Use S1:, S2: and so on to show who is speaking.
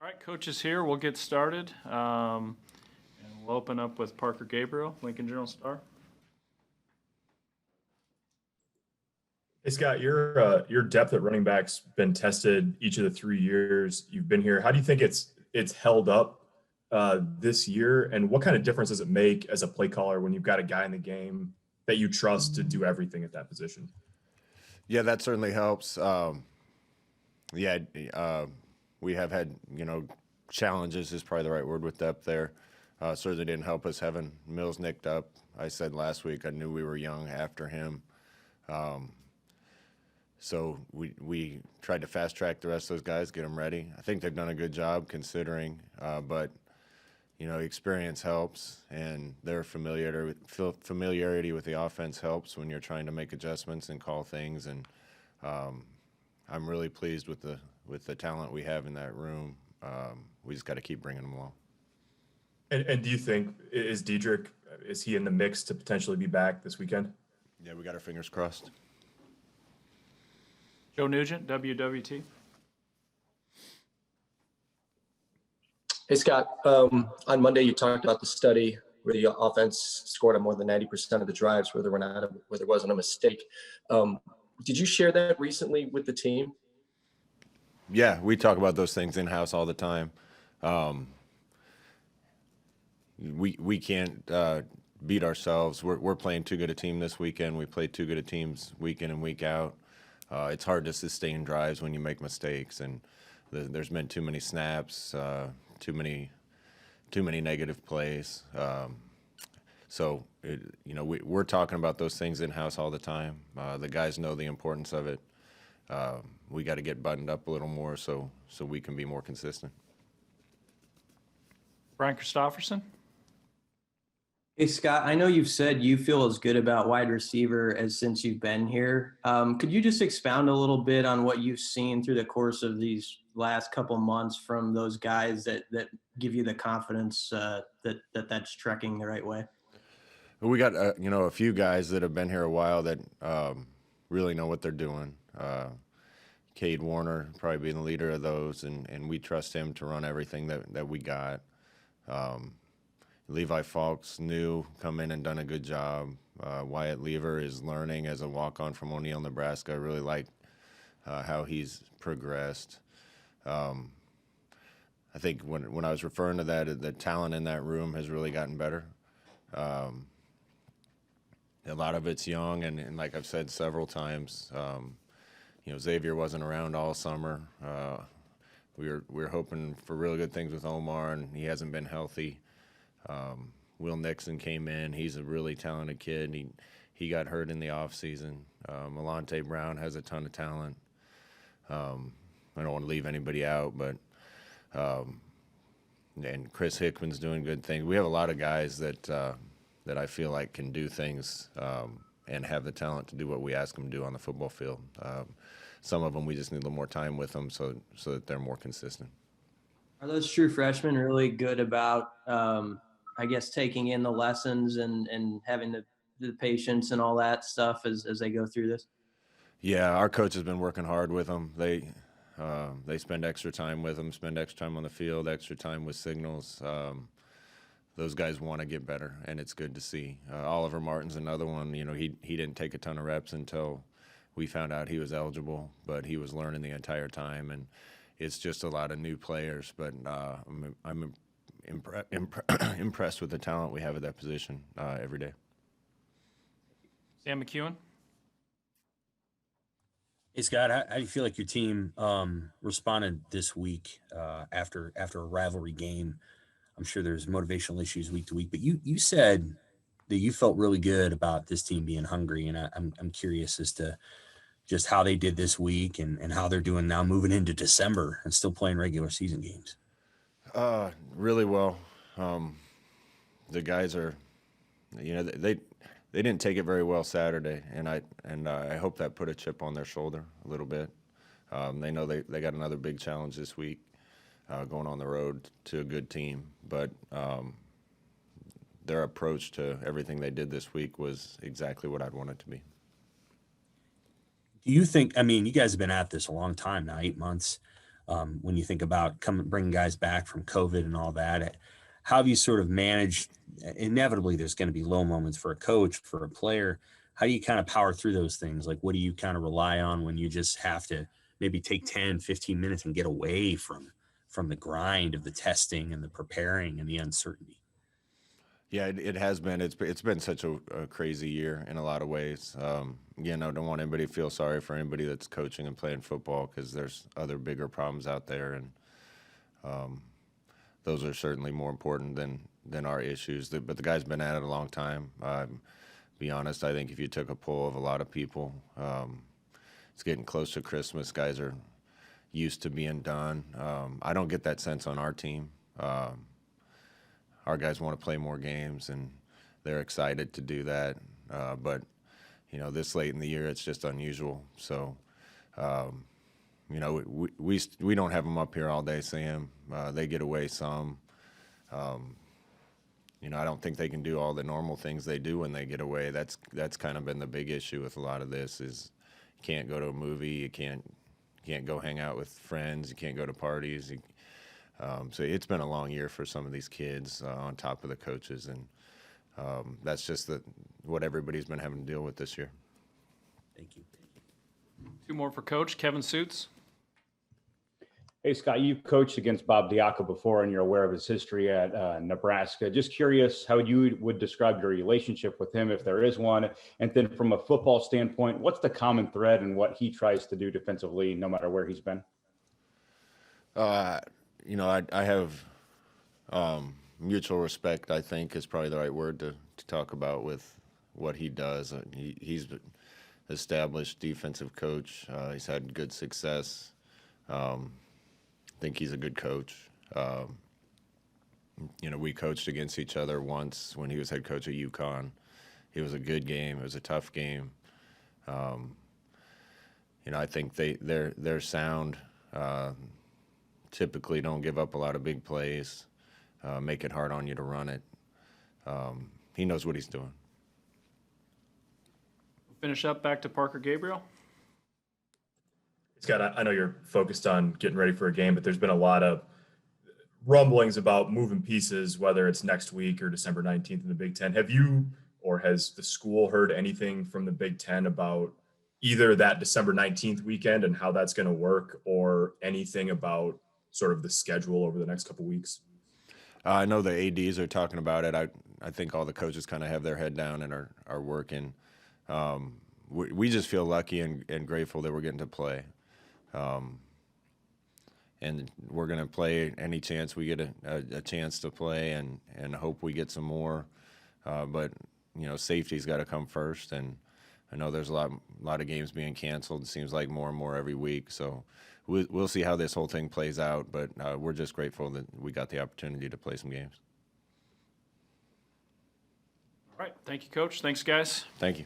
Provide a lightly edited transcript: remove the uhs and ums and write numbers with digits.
S1: All right, coach is here. We'll get started. And we'll open up with Parker Gabriel, Lincoln Journal-Star.
S2: Hey Scott, your depth at running back's been tested each of the 3 years you've been here. How do you think it's held up this year, and what kind of difference does it make as a play caller when you've got a guy in the game that you trust to do everything at that position?
S3: Yeah, that certainly helps. Yeah, we have had, challenges is probably the right word with depth there. Certainly didn't help us having Mills nicked up. I said last week I knew we were young after him. So we tried to fast track the rest of those guys, get them ready. I think they've done a good job considering, but experience helps, and their familiarity with the offense helps when you're trying to make adjustments and call things. And I'm really pleased with the talent we have in that room. We just got to keep bringing them along.
S2: And do you think Dedrick is he in the mix to potentially be back this weekend?
S3: Yeah, we got our fingers crossed.
S1: Joe Nugent, WWT.
S4: Hey, Scott. On Monday, you talked about the study where the offense scored on more than 90% of the drives where there wasn't a mistake. Did you share that recently with the team?
S3: Yeah, we talk about those things in-house all the time. We can't beat ourselves. We're playing too good a team this weekend. We play too good a teams week in and week out. It's hard to sustain drives when you make mistakes, and there's been too many snaps, too many negative plays. So we're talking about those things in-house all the time. The guys know the importance of it. We got to get buttoned up a little more so we can be more consistent.
S1: Brian Christopherson.
S5: Hey, Scott, I know you've said you feel as good about wide receiver as since you've been here. Could you just expound a little bit on what you've seen through the course of these last couple months from those guys that give you the confidence that's trekking the right way?
S3: We got a few guys that have been here a while that really know what they're doing. Cade Warner probably being the leader of those, and we trust him to run everything that we got. Levi Falks new, come in and done a good job. Wyatt Lever is learning as a walk-on from O'Neill, Nebraska. I really like how he's progressed. I think when I was referring to that, the talent in that room has really gotten better. A lot of it's young, and like I've said several times, Xavier wasn't around all summer. We were hoping for really good things with Omar, and he hasn't been healthy. Will Nixon came in. He's a really talented kid. He got hurt in the offseason. Malante Brown has a ton of talent. I don't want to leave anybody out, but and Chris Hickman's doing good things. We have a lot of guys that I feel like can do things and have the talent to do what we ask them to do on the football field. Some of them we just need a little more time with them so that they're more consistent.
S5: Are those true freshmen really good about, taking in the lessons and having the patience and all that stuff as they go through this?
S3: Yeah, our coach has been working hard with them. They spend extra time with them, spend extra time on the field, extra time with signals. Those guys want to get better, and it's good to see. Oliver Martin's another one. He didn't take a ton of reps until we found out he was eligible, but he was learning the entire time, and it's just a lot of new players. But I'm impressed with the talent we have at that position every day.
S1: Sam McEwen.
S6: Hey, Scott, how do you feel like your team responded this week after a rivalry game? I'm sure there's motivational issues week to week, but you said that you felt really good about this team being hungry, and I'm curious as to just how they did this week and how they're doing now moving into December and still playing regular season games.
S3: Really well. The guys are, they didn't take it very well Saturday, and I hope that put a chip on their shoulder a little bit. They know they got another big challenge this week, going on the road to a good team, but their approach to everything they did this week was exactly what I'd want it to be.
S6: Do you think, you guys have been at this a long time now, 8 months. when you think about bringing guys back from COVID and all that. How have you sort of managed? Inevitably, there's going to be low moments for a coach, for a player. How do you kind of power through those things? Like, what do you kind of rely on when you just have to maybe take 10, 15 minutes and get away from the grind of the testing and the preparing and the uncertainty?
S3: Yeah, it has been. It's been such a crazy year in a lot of ways. Again, I don't want anybody to feel sorry for anybody that's coaching and playing football, because there's other bigger problems out there, and those are certainly more important than our issues. But the guy's been at it a long time. Be honest, I think if you took a poll of a lot of people, it's getting close to Christmas. Guys are used to being done. I don't get that sense on our team. Our guys want to play more games, and they're excited to do that. But, this late in the year, it's just unusual. So, we don't have them up here all day, Sam. They get away some. I don't think they can do all the normal things they do when they get away. That's kind of been the big issue with a lot of this is you can't go to a movie, you can't go hang out with friends, you can't go to parties. So it's been a long year for some of these kids on top of the coaches, and that's just what everybody's been having to deal with this year.
S6: Thank you.
S1: Two more for Coach. Kevin Suits.
S7: Hey, Scott, you've coached against Bob Diaco before, and you're aware of his history at Nebraska. Just curious how you would describe your relationship with him, if there is one. And then from a football standpoint, what's the common thread in what he tries to do defensively, no matter where he's been?
S3: I have mutual respect, I think, is probably the right word to talk about with what he does. He's an established defensive coach. He's had good success. I think he's a good coach. We coached against each other once when he was head coach at UConn. It was a good game. It was a tough game. I think they're sound. Typically don't give up a lot of big plays, make it hard on you to run it. He knows what he's doing.
S1: Finish up back to Parker Gabriel.
S2: Scott, I know you're focused on getting ready for a game, but there's been a lot of rumblings about moving pieces, whether it's next week or December 19th in the Big Ten. Have you, or has the school heard anything from the Big Ten about either that December 19th weekend and how that's going to work, or anything about sort of the schedule over the next couple of weeks?
S3: I know the ADs are talking about it. I think all the coaches kind of have their head down and are working. We just feel lucky and grateful that we're getting to play. And we're going to play any chance we get a chance to play, and hope we get some more. But safety's got to come first, and I know there's a lot of games being canceled. It seems like more and more every week. So we'll see how this whole thing plays out. But we're just grateful that we got the opportunity to play some games.
S1: All right. Thank you, Coach. Thanks, guys.
S3: Thank you.